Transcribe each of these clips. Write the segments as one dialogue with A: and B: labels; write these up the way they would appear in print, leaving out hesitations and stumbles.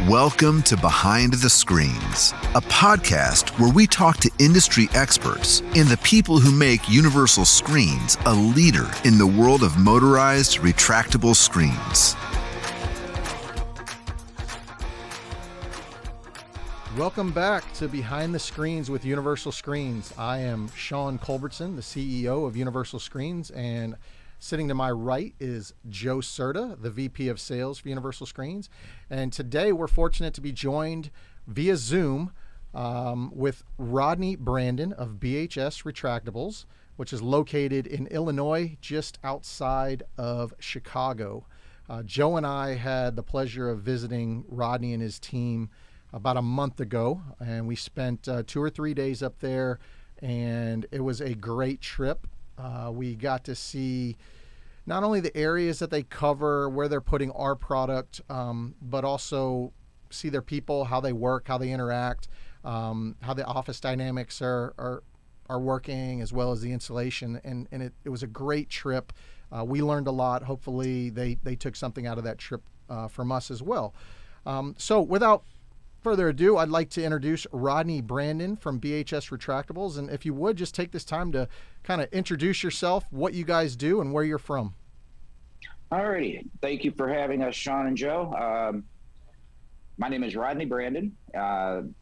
A: Welcome to Behind the Screens, a podcast where we talk to industry experts and the people who make Universal Screens a leader in the world of motorized retractable screens.
B: Welcome back to Behind the Screens with Universal Screens. I am Shawn Culbertson, the CEO of Universal Screens, and sitting to my right is Joe Serta, the VP of Sales for Universal Screens. And today we're fortunate to be joined via Zoom with Rodney Brandon of BHS Retractables, which is located in Illinois, just outside of Chicago. Joe and I had the pleasure of visiting Rodney and his team about a month ago, and we spent 2 or 3 days up there, and it was a great trip. We got to see not only the areas that they cover, where they're putting our product, but also see their people, how they work, how they interact, how the office dynamics are working, as well as the installation. And it was a great trip. We learned a lot. Hopefully they took something out of that trip from us as well. So without further ado, I'd like to introduce Rodney Brandon from BHS Retractables. And if you would, just take this time to kind of introduce yourself, what you guys do, and where you're from.
C: All righty. Thank you for having us, Shawn and Joe. My name is Rodney Brandon,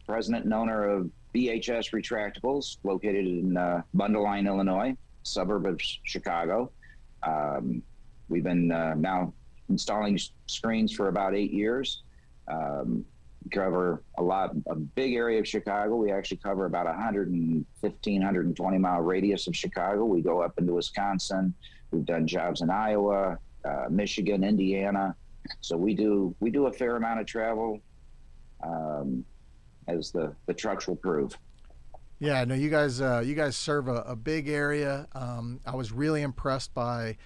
C: president and owner of BHS Retractables, located in Mundelein, Illinois, suburb of Chicago. We've been now installing screens for about 8 years. Cover a big area of Chicago. We actually cover about 115, 120 mile radius of Chicago. We go up into Wisconsin. We've done jobs in Iowa, Michigan, Indiana. So we do a fair amount of travel, as the trucks will prove.
B: Yeah, no, you guys serve a big area. I was really impressed by,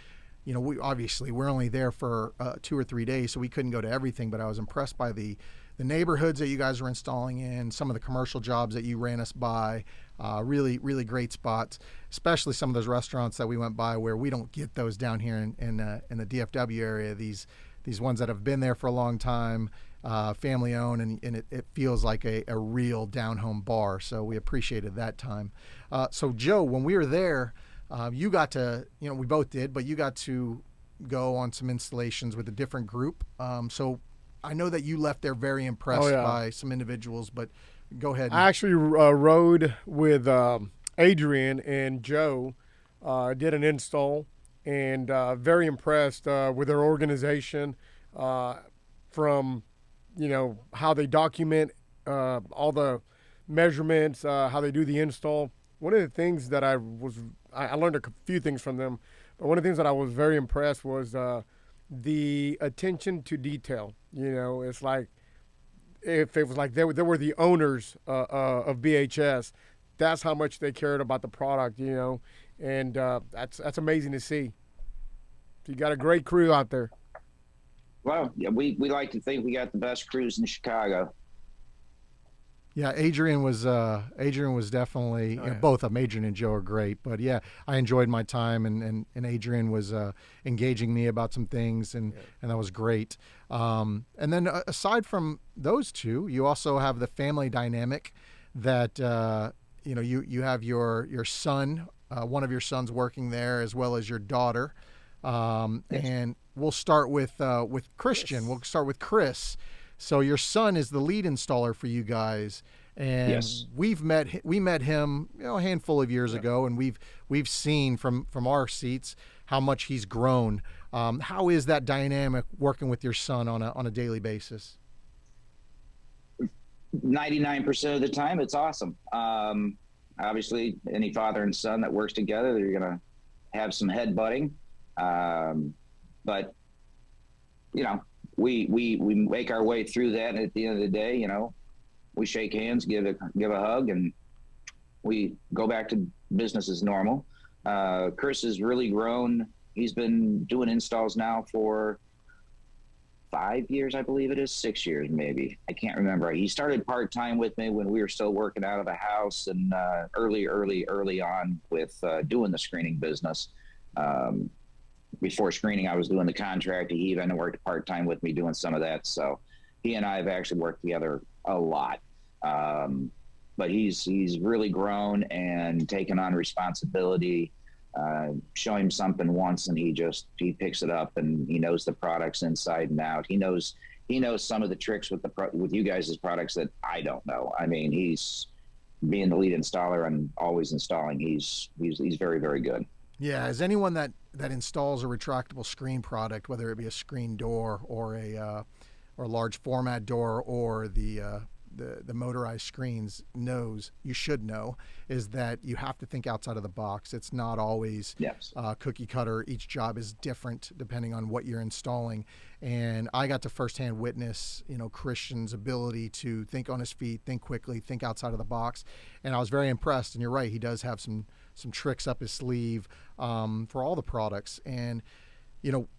B: we're only there for 2 or 3 days, so we couldn't go to everything, but I was impressed by the neighborhoods that you guys were installing in, some of the commercial jobs that you ran us by, really, really great spots, especially some of those restaurants that we went by where we don't get those down here in the DFW area. These ones that have been there for a long time, family owned, and it feels like a real down-home bar. So we appreciated that time. So Joe, when we were there, you got to, we both did, but you got to go on some installations with a different group. So I know that you left there very impressed by some individuals, but go ahead.
D: I actually rode with Adrian and Joe, did an install, and very impressed with their organization, from, how they document all the measurements, how they do the install. One of the things that I learned a few things from them, but one of the things that I was very impressed was the attention to detail. It's like, if it was like they were the owners of BHS, that's how much they cared about the product, and that's amazing to see. You got a great crew out there.
C: Well, yeah, we like to think we got the best crews in Chicago.
B: Yeah, Adrian was definitely, both of them, Adrian and Joe, are great. But yeah, I enjoyed my time, and Adrian was engaging me about some things, and that was great. And then aside from those two, you also have the family dynamic that you have your son, one of your sons working there, as well as your daughter. And we'll start with Christian. We'll start with Chris. So your son is the lead installer for you guys, and we met him a handful of years ago, and we've seen from our seats how much he's grown. How is that dynamic working with your son on a daily basis?
C: 99% of the time, it's awesome. Obviously, any father and son that works together, they're gonna have some headbutting, but we make our way through that, and at the end of the day, we shake hands, give a hug, and we go back to business as normal. Chris has really grown. He's been doing installs now for 5 years, I believe it is, 6 years maybe. I can't remember. He started part-time with me when we were still working out of the house, and early on with doing the screening business. Before screening, I was doing the contract. He even worked part-time with me doing some of that. So he and I have actually worked together a lot. But he's really grown and taken on responsibility. Show him something once and he picks it up, and he knows the products inside and out. He knows some of the tricks with you guys' products that I don't know. I mean, he's being the lead installer and always installing. He's very, very good.
B: Yeah, as anyone that installs a retractable screen product, whether it be a screen door or a large format door or the motorized screens you should know, is that you have to think outside of the box. It's not always cookie cutter. Each job is different depending on what you're installing. And I got to firsthand witness, Christian's ability to think on his feet, think quickly, think outside of the box. And I was very impressed. And you're right, he does have some tricks up his sleeve for all the products. And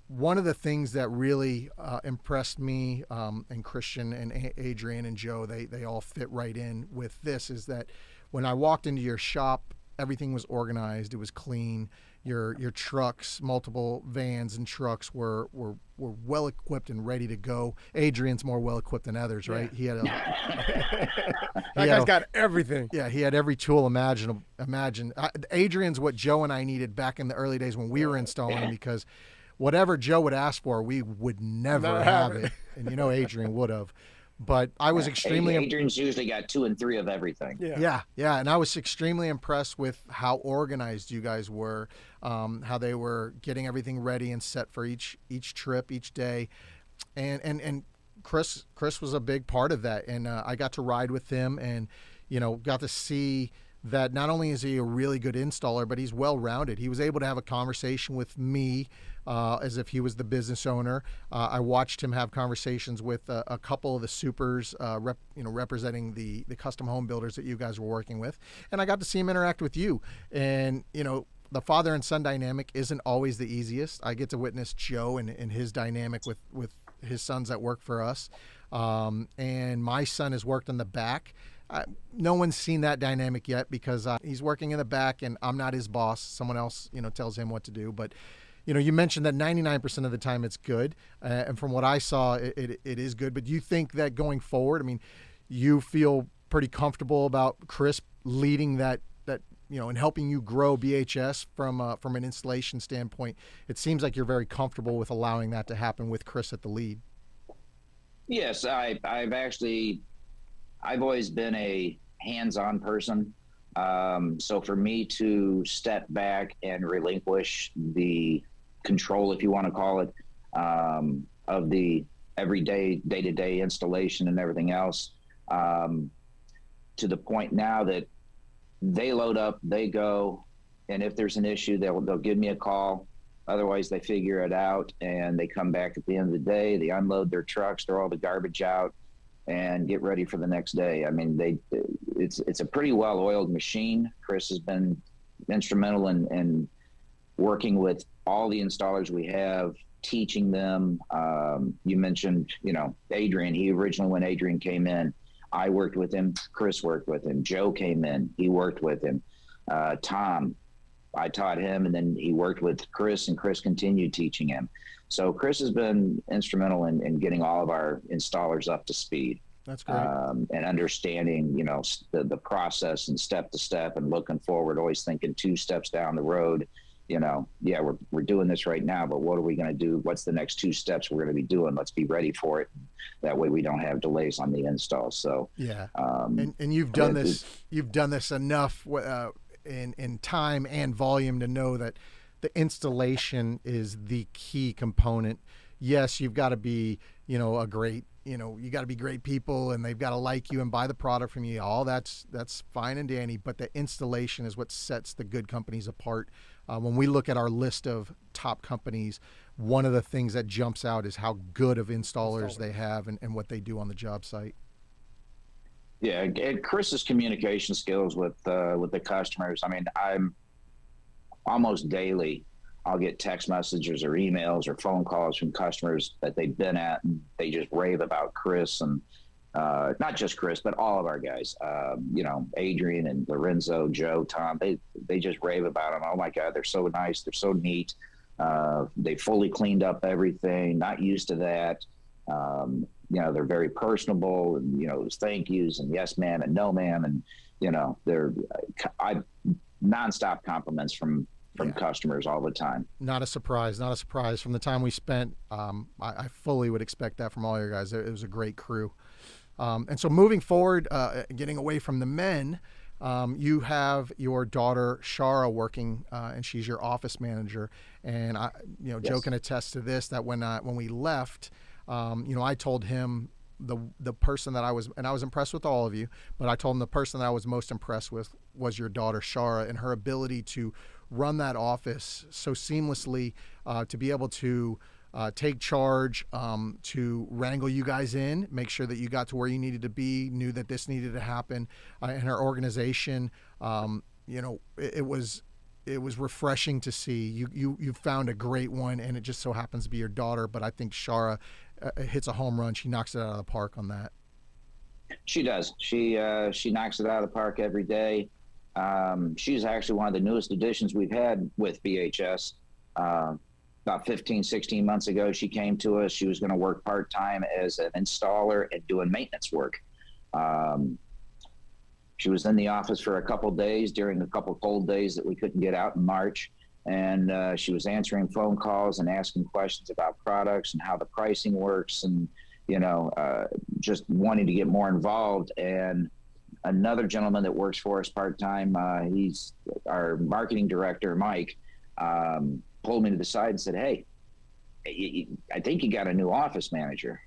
B: one of the things that really impressed me, and Christian and Adrian and Joe, they all fit right in with this, is that when I walked into your shop, everything was organized. It was clean. Your trucks, multiple vans and trucks were well equipped and ready to go. Adrian's more well equipped than others, right? He had
D: that guy's got everything.
B: Yeah, he had every tool imaginable. Adrian's what Joe and I needed back in the early days when we were installing, because whatever Joe would ask for, we would never have it. And Adrian would have. But I was extremely...
C: Adrian's usually got 2 and 3 of everything.
B: Yeah. And I was extremely impressed with how organized you guys were, how they were getting everything ready and set for each trip, each day. And Chris was a big part of that. And I got to ride with him and, got to see that not only is he a really good installer, but he's well-rounded. He was able to have a conversation with me as if he was the business owner. I watched him have conversations with a couple of the supers, representing the custom home builders that you guys were working with. And I got to see him interact with you. And, the father and son dynamic isn't always the easiest. I get to witness Joe and his dynamic with his sons that work for us. And my son has worked in the back. No one's seen that dynamic yet because he's working in the back and I'm not his boss. Someone else, tells him what to do. But, you mentioned that 99% of the time it's good. And from what I saw, it is good. But do you think that going forward, you feel pretty comfortable about Chris leading that, and helping you grow BHS from an installation standpoint? It seems like you're very comfortable with allowing that to happen with Chris at the lead.
C: Yes, I've always been a hands-on person. So for me to step back and relinquish the control, if you want to call it, of the everyday, day-to-day installation and everything else, to the point now that they load up, they go, and if there's an issue, they'll give me a call. Otherwise, they figure it out, and they come back at the end of the day. They unload their trucks, throw all the garbage out, and get ready for the next day. It's a pretty well-oiled machine. Chris has been instrumental in working with all the installers we have, teaching them. You mentioned, Adrian. When Adrian came in, I worked with him. Chris worked with him. Joe came in. He worked with him. Tom, I taught him, and then he worked with Chris, and Chris continued teaching him. So Chris has been instrumental in getting all of our installers up to speed.
B: That's great.
C: And understanding, the process and step to step and looking forward, always thinking 2 steps down the road. We're doing this right now, but what are we going to do? What's the next 2 steps we're going to be doing? Let's be ready for it. That way we don't have delays on the install. So,
B: and you've done this, enough in time and volume to know that the installation is the key component. Yes, you've got to be, a great, you got to be great people, and they've got to like you and buy the product from you. All that's fine and dandy, but the installation is what sets the good companies apart. When we look at our list of top companies, one of the things that jumps out is how good of installers they have and what they do on the job site.
C: Yeah, and Chris's communication skills with the customers. I'm almost daily, I'll get text messages or emails or phone calls from customers that they've been at, and they just rave about Chris, and not just Chris, but all of our guys. Adrian and Lorenzo, Joe, Tom, they just rave about them. Oh my God, they're so nice, they're so neat. They fully cleaned up everything. Not used to that. they're very personable, and it was thank yous and yes ma'am and no ma'am, and they're nonstop compliments from customers all the time.
B: Not a surprise from the time we spent. I fully would expect that from all your guys. It was a great crew. And so moving forward, getting away from the men, you have your daughter Shara working, and she's your office manager. And
C: Yes.
B: Joe can attest to this, that when we left, I told him the person that I was impressed with all of you, but I told him the person that I was most impressed with was your daughter Shara, and her ability to run that office so seamlessly, to be able to take charge, to wrangle you guys in, make sure that you got to where you needed to be, knew that this needed to happen, in her organization. It was refreshing to see. You found a great one, and it just so happens to be your daughter. But I think Shara hits a home run. She knocks it out of the park on that.
C: She does. She knocks it out of the park every day. She's actually one of the newest additions we've had with BHS. About 15, 16 months ago, she came to us. She was going to work part-time as an installer and doing maintenance work. She was in the office for a couple days during a couple cold days that we couldn't get out in March. And she was answering phone calls and asking questions about products and how the pricing works, and, just wanting to get more involved. And another gentleman that works for us part-time, he's our marketing director, Mike, pulled me to the side and said, "Hey, I think you got a new office manager."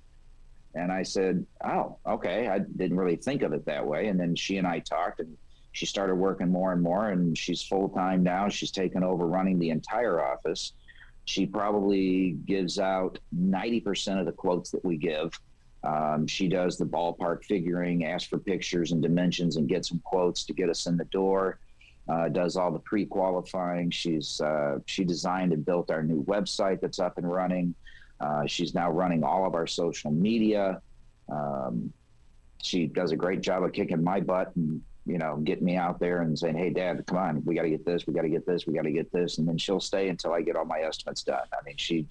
C: And I said, "Oh, okay." I didn't really think of it that way. And then she and I talked, and she started working more and more, and she's full-time now. She's taken over running the entire office. She probably gives out 90% of the quotes that we give. She does the ballpark figuring, asks for pictures and dimensions, and gets some quotes to get us in the door. Does all the pre-qualifying. She designed and built our new website that's up and running. She's now running all of our social media. She does a great job of kicking my butt and, getting me out there and saying, "Hey, Dad, come on, we got to get this, we got to get this, we got to get this." And then she'll stay until I get all my estimates done. I mean, she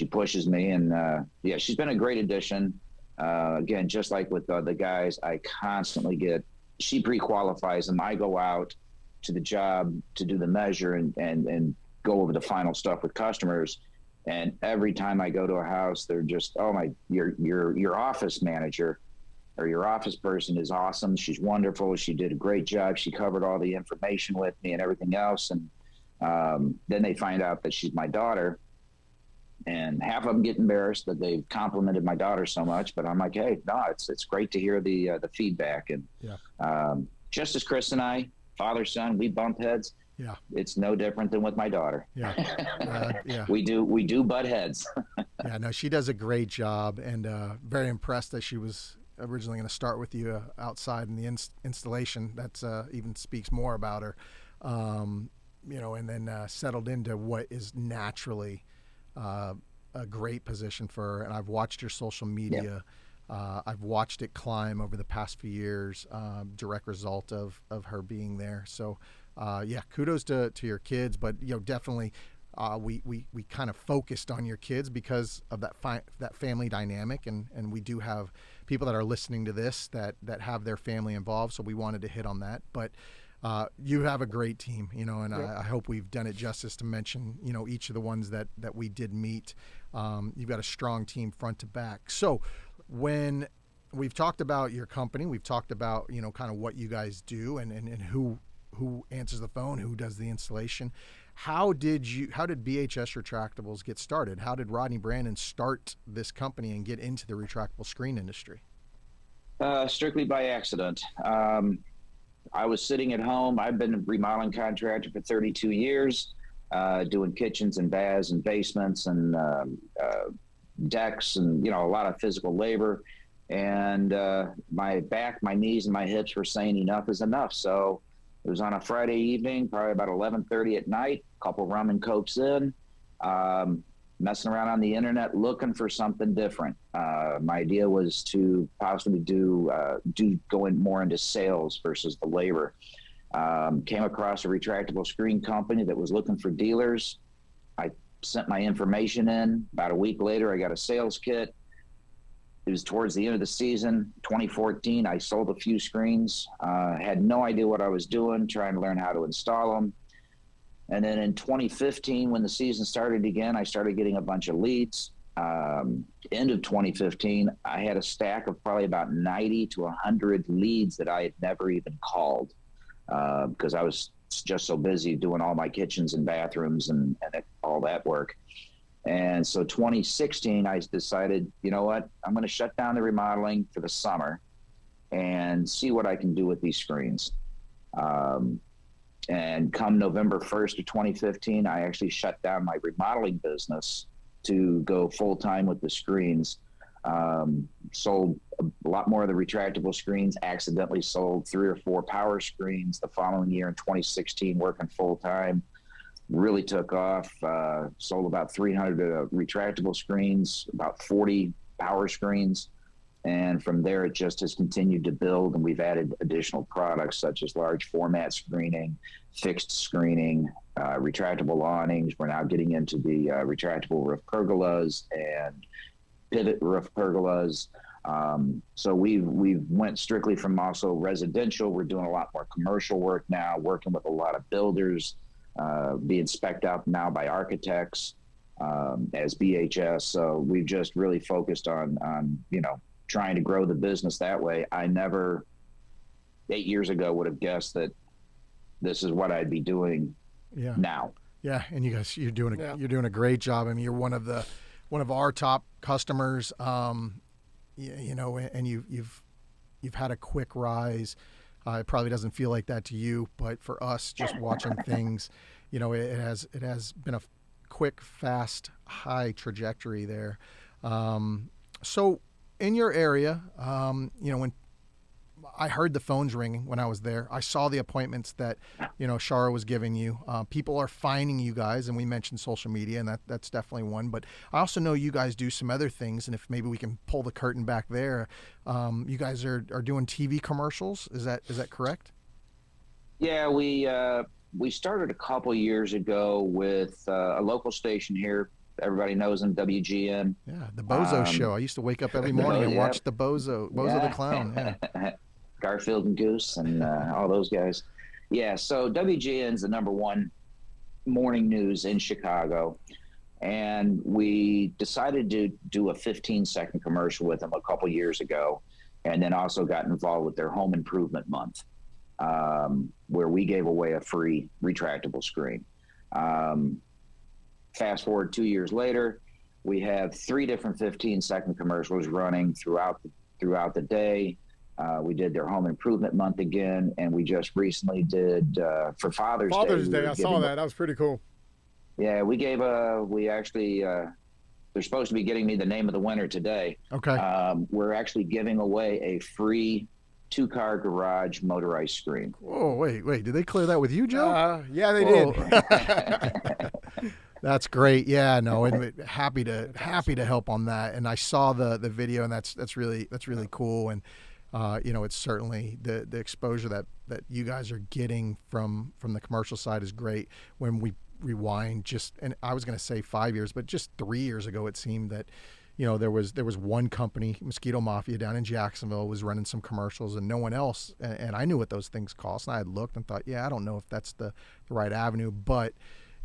C: pushes me, and she's been a great addition. Again, just like with the guys, I constantly she pre-qualifies them. I go out to the job to do the measure and go over the final stuff with customers. And every time I go to a house, they're just, "Oh my, your office manager or your office person is awesome. She's wonderful. She did a great job. She covered all the information with me and everything else." And then they find out that she's my daughter. And half of them get embarrassed that they've complimented my daughter so much, but I'm like, "Hey, no, it's great to hear the feedback." And just as Chris and I, father, son, we bump heads.
B: Yeah,
C: it's no different than with my daughter.
B: Yeah.
C: We do butt heads.
B: Yeah, no, she does a great job, and very impressed that she was originally going to start with you outside in the installation. That's even speaks more about her, and then settled into what is naturally a great position for her. And I've watched your social media. I've watched it climb over the past few years, direct result of her being there. So kudos to your kids, but definitely we kind of focused on your kids because of that family dynamic, and we do have people that are listening to this that have their family involved, so we wanted to hit on that. But you have a great team, and I hope we've done it justice to mention, each of the ones that we did meet. You've got a strong team front to back. So when we've talked about your company, we've talked about, kind of what you guys do and who answers the phone, who does the installation. How did BHS Retractables get started? How did Rodney Brandon start this company and get into the retractable screen industry?
C: Strictly by accident. I was sitting at home. I've been a remodeling contractor for 32 years, doing kitchens and baths and basements and decks and, a lot of physical labor. And my back, my knees, and my hips were saying enough is enough. So it was on a Friday evening, probably about 11:30 at night, a couple rum and cokes in, messing around on the internet, looking for something different. My idea was to possibly go in more into sales versus the labor. Came across a retractable screen company that was looking for dealers. I sent my information in. About a week later, I got a sales kit. it was towards the end of the season, 2014. I sold a few screens, had no idea what I was doing, trying to learn how to install them. And then in 2015, when the season started again, I started getting a bunch of leads. End of 2015, I had a stack of probably about 90 to 100 leads that I had never even called because I was just so busy doing all my kitchens and bathrooms and all that work. And so 2016, I decided, you know what, I'm going to shut down the remodeling for the summer and see what I can do with these screens. And come November 1st of 2015, I actually shut down my remodeling business to go full-time with the screens. Sold a lot more of the retractable screens, accidentally sold 3 or 4 power screens the following year in 2016, working full-time. Really took off, sold about 300 retractable screens, about 40 power screens. And from there, it just has continued to build, and we've added additional products such as large format screening, fixed screening, retractable awnings. We're now getting into the retractable roof pergolas and pivot roof pergolas. So we've went strictly from also residential. We're doing a lot more commercial work now, working with a lot of builders, being spec'd out now by architects as BHS. So we've just really focused on trying to grow the business that way. I never 8 years ago would have guessed that this is what I'd be doing now.
B: Yeah, and you guys, you're doing a great job. I mean, you're one of our top customers. And you've had a quick rise. It probably doesn't feel like that to you, but for us, just watching things, it has been a quick, fast, high trajectory there. So in your area, when I heard the phones ringing when I was there, I saw the appointments that, Shara was giving you. People are finding you guys, and we mentioned social media, and that's definitely one. But I also know you guys do some other things, and if maybe we can pull the curtain back there, you guys are doing TV commercials. Is that correct?
C: Yeah, we started a couple years ago with a local station here. Everybody knows him, WGN.
B: Yeah, the Bozo Show. I used to wake up every morning and watch the Bozo the Clown. Yeah.
C: Garfield and Goose and all those guys. Yeah, so WGN's the #1 morning news in Chicago. And we decided to do a 15-second commercial with them a couple years ago, and then also got involved with their Home Improvement Month, where we gave away a free retractable screen. Fast forward 2 years later, we have 3 different 15-second commercials running throughout the day. We did their Home Improvement Month again, and we just recently did for Father's Day.
D: I saw that. That was pretty cool.
C: Yeah, they're supposed to be getting me the name of the winner today.
B: Okay.
C: We're actually giving away a free 2-car garage motorized screen.
B: Oh, wait. Did they clear that with you, Joe?
D: Yeah, they did.
B: That's great. Yeah, no, and happy to help on that. And I saw the video, and that's really cool. And it's certainly the exposure that you guys are getting from the commercial side is great. When we rewind and I was going to say 5 years, but just 3 years ago, it seemed that there was one company, Mosquito Mafia, down in Jacksonville, was running some commercials, and no one else. And I knew what those things cost, and I had looked and thought, I don't know if that's the right avenue, but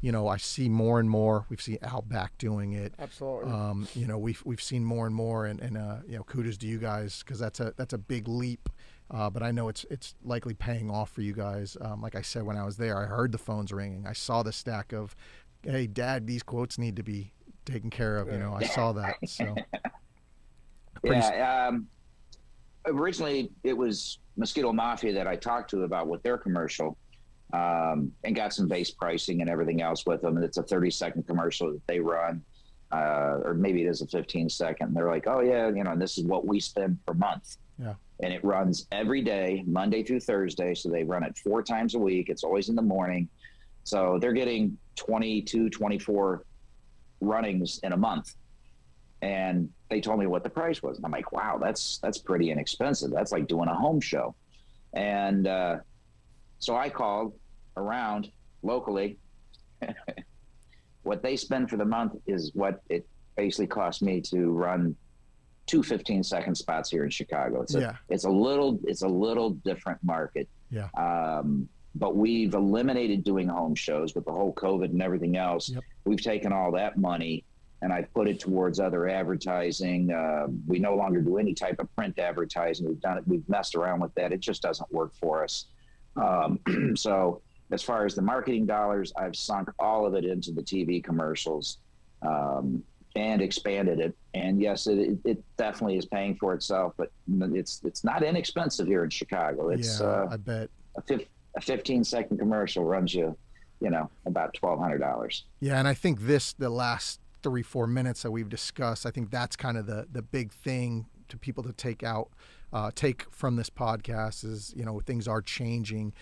B: I see more and more. We've seen Outback doing it.
D: Absolutely.
B: We've seen more and more, and kudos to you guys, because that's a big leap. But I know it's likely paying off for you guys. Like I said, when I was there, I heard the phones ringing. I saw the stack of, hey, Dad, these quotes need to be taken care of. I saw that. So.
C: Originally, it was Mosquito Mafia that I talked to about with their commercial. And got some base pricing and everything else with them. And it's a 30-second commercial that they run, or maybe it is a 15-second. And they're like, oh, yeah, and this is what we spend per month.
B: Yeah.
C: And it runs every day, Monday through Thursday. So they run it 4 times a week. It's always in the morning. So they're getting 22, 24 runnings in a month. And they told me what the price was. And I'm like, wow, that's pretty inexpensive. That's like doing a home show. And so I called around locally. What they spend for the month is what it basically cost me to run two 15-second spots here in Chicago. It's a little different market.
B: Yeah.
C: But we've eliminated doing home shows with the whole COVID and everything else.
B: Yep.
C: We've taken all that money and I've put it towards other advertising. We no longer do any type of print advertising. We've messed around with that. It just doesn't work for us. So as far as the marketing dollars, I've sunk all of it into the TV commercials, and expanded it. And yes, it definitely is paying for itself, but it's not inexpensive here in Chicago. It's
B: I bet
C: a 15-second commercial runs you about $1,200.
B: Yeah, and I think the last 3-4 minutes that we've discussed, I think that's kind of the big thing to people to take from this podcast is, things are changing.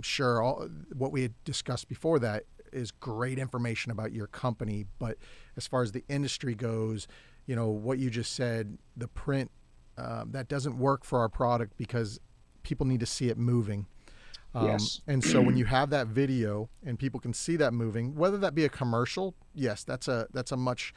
B: Sure, what we had discussed before that is great information about your company, but as far as the industry goes, what you just said, the print, that doesn't work for our product because people need to see it moving.
C: Yes.
B: And so when you have that video and people can see that moving, whether that be a commercial, yes, that's a much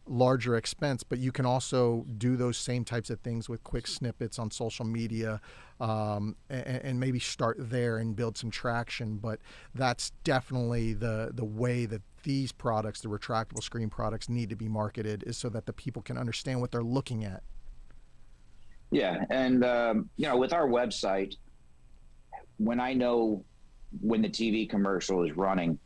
B: larger expense, but you can also do those same types of things with quick snippets on social media, and maybe start there and build some traction. But that's definitely the way that these products, the retractable screen products, need to be marketed, is so that the people can understand what they're looking at.
C: Yeah. And, with our website, when I know when the TV commercial is running,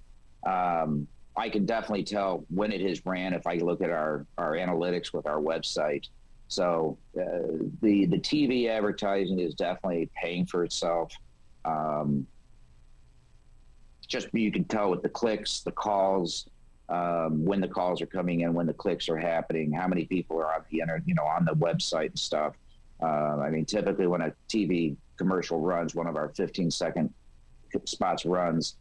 C: I can definitely tell when it has ran if I look at our analytics with our website. So the TV advertising is definitely paying for itself. Just you can tell with the clicks, the calls, when the calls are coming in, when the clicks are happening, how many people are on the on the website and stuff. Typically when a TV commercial runs, one of our 15-second spots runs,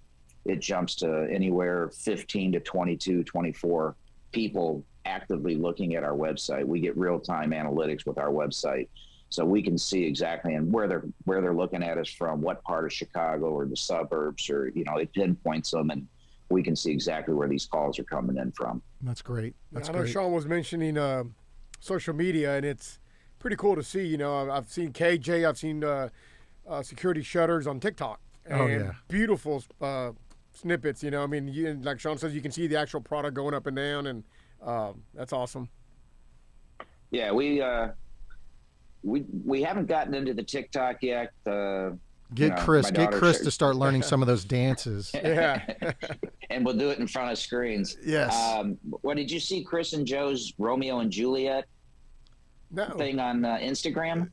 C: it jumps to anywhere 15 to 22, 24 people actively looking at our website. We get real-time analytics with our website, so we can see exactly and where they're looking at us from, what part of Chicago or the suburbs, or it pinpoints them, and we can see exactly where these calls are coming in from.
B: That's great.
D: I know Shawn was mentioning social media, and it's pretty cool to see. I've seen KJ, I've seen security shutters on TikTok, and beautiful snippets. Like Shawn says, you can see the actual product going up and down, and that's awesome.
C: Yeah, we haven't gotten into the TikTok yet.
B: Get Chris to start learning some of those dances.
D: Yeah.
C: And we'll do it in front of screens.
B: Yes.
C: What did you see Chris and Joe's Romeo and Juliet thing on Instagram?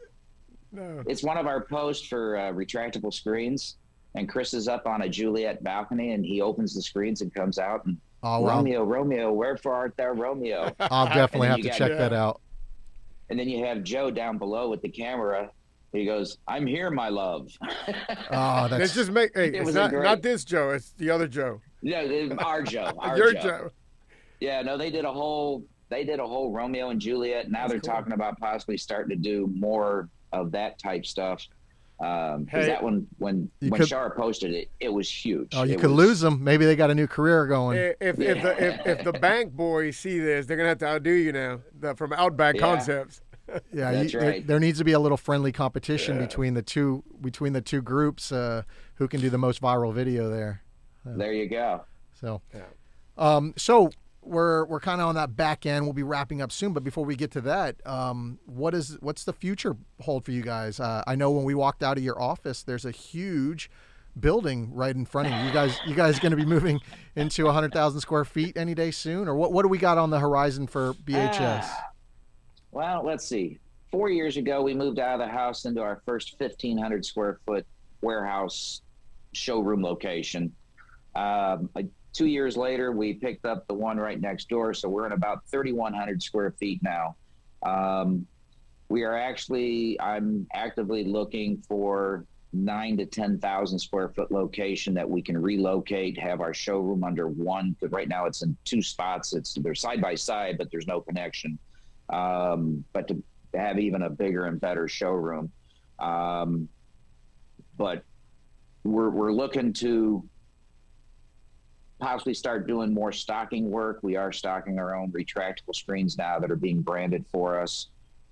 D: No.
C: It's one of our posts for retractable screens, and Chris is up on a Juliet balcony, and he opens the screens and comes out and, Romeo, wherefore art thou, Romeo?
B: I'll definitely have to check that out.
C: And then you have Joe down below with the camera. He goes, "I'm here, my love."
B: Oh, that's
D: just it's not this Joe. It's the other Joe.
C: Yeah, our Joe.
D: Your Joe.
C: Yeah, no, they did a whole Romeo and Juliet. Now they're talking about possibly starting to do more of that type stuff. Because that one, when Shar posted it, it was huge.
B: Oh, you could lose them. Maybe they got a new career going.
D: If the bank boys see this, they're gonna have to outdo you now. From Outback Concepts.
B: Yeah,
C: that's right.
B: There needs to be a little friendly competition between the two groups. Who can do the most viral video there?
C: There you go.
B: So, so we're kind of on that back end. We'll be wrapping up soon, but before we get to that, what's the future hold for you guys? I know when we walked out of your office, there's a huge building right in front of you. You guys going to be moving into 100,000 square feet any day soon, or what do we got on the horizon for BHS?
C: Well, let's see. 4 years ago, we moved out of the house into our first 1,500 square foot warehouse showroom location. 2 years later, we picked up the one right next door, so we're in about 3,100 square feet now. I'm actively looking for 9,000 to 10,000 square foot location that we can relocate, have our showroom under one. Because right now it's in two spots. They're side by side, but there's no connection. But to have even a bigger and better showroom. But we're looking to possibly start doing more stocking work. We are stocking our own retractable screens now that are being branded for us.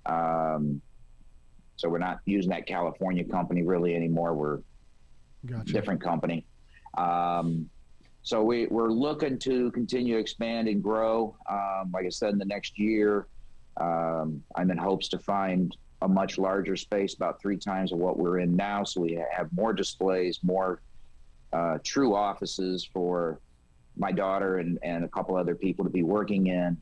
C: So we're not using that California company really anymore. We're a different company. So we're looking to continue to expand and grow. Like I said, in the next year, I'm in hopes to find a much larger space, about 3 times of what we're in now. So we have more displays, more true offices for my daughter and a couple other people to be working in,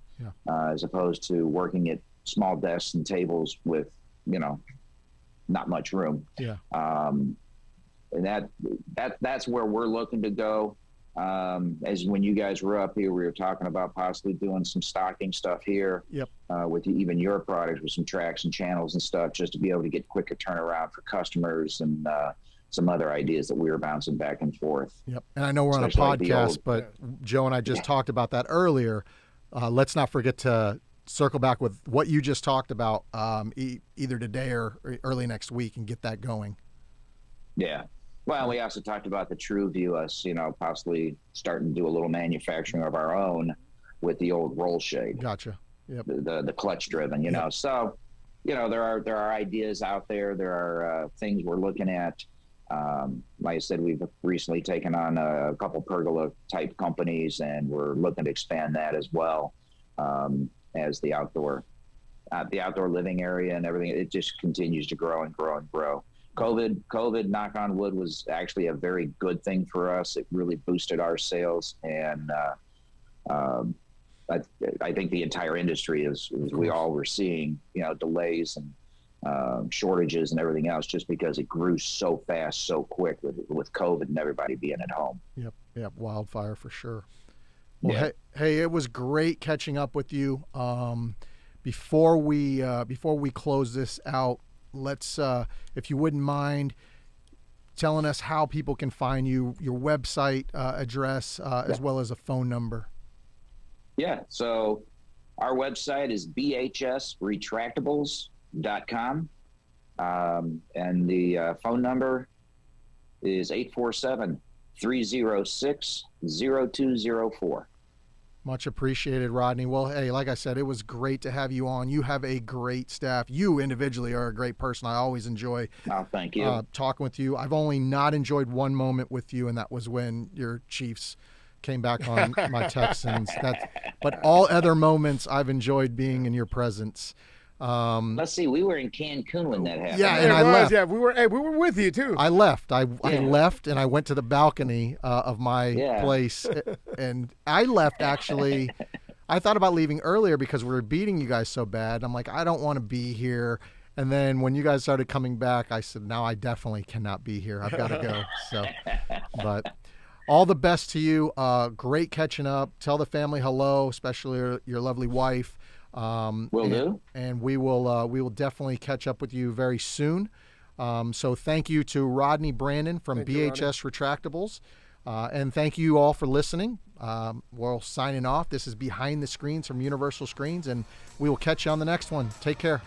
C: as opposed to working at small desks and tables with, not much room.
B: Yeah.
C: And that's where we're looking to go. As when you guys were up here, we were talking about possibly doing some stocking stuff here.
B: Yep.
C: With even your products, with some tracks and channels and stuff, just to be able to get quicker turnaround for customers and some other ideas that we were bouncing back and forth.
B: Yep. And I know we're on a podcast, but Joe and I just talked about that earlier. Let's not forget to circle back with what you just talked about, either today or early next week, and get that going.
C: Yeah. Well, we also talked about the True View, us, possibly starting to do a little manufacturing of our own with the old roll shade.
B: Gotcha. Yep.
C: The clutch driven, So, there are ideas out there. There are things we're looking at. Like I said, we've recently taken on a couple pergola type companies, and we're looking to expand that as well, as the outdoor living area and everything. It just continues to grow and grow and grow. COVID, knock on wood, was actually a very good thing for us. It really boosted our sales, and I think the entire industry is we all were seeing, delays and shortages and everything else, just because it grew so fast, so quick with COVID and everybody being at home.
B: Yep. Wildfire for sure. Well, hey, it was great catching up with you. Before we close this out, let's, if you wouldn't mind telling us how people can find you, your website address, as well as a phone number.
C: Yeah. So our website is bhsretractables.com. And the phone number is 847-306-0204.
B: Much appreciated, Rodney. Well, hey, like I said, it was great to have you on. You have a great staff. You individually are a great person. I always enjoy
C: thank you.
B: Talking with you. I've only not enjoyed one moment with you, and that was when your Chiefs came back on my Texans. But all other moments I've enjoyed being in your presence.
C: Let's see. We were in Cancun when that happened.
B: Yeah, and I left.
D: Yeah, we were with you too.
B: I left. I left, and I went to the balcony of my place, and I left actually. I thought about leaving earlier because we were beating you guys so bad. I'm like, I don't want to be here. And then when you guys started coming back, I said, now I definitely cannot be here. I've got to go. So, but all the best to you. Great catching up. Tell the family hello, especially your lovely wife.
C: Will do.
B: And we will definitely catch up with you very soon. So thank you to Rodney Brandon from BHS Retractables. And thank you all for listening. We're signing off. This is Behind the Screens from Universal Screens, and we will catch you on the next one. Take care.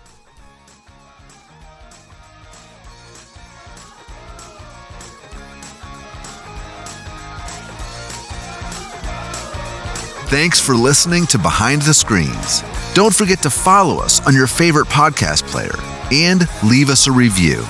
A: Thanks for listening to Behind the Screens. Don't forget to follow us on your favorite podcast player and leave us a review.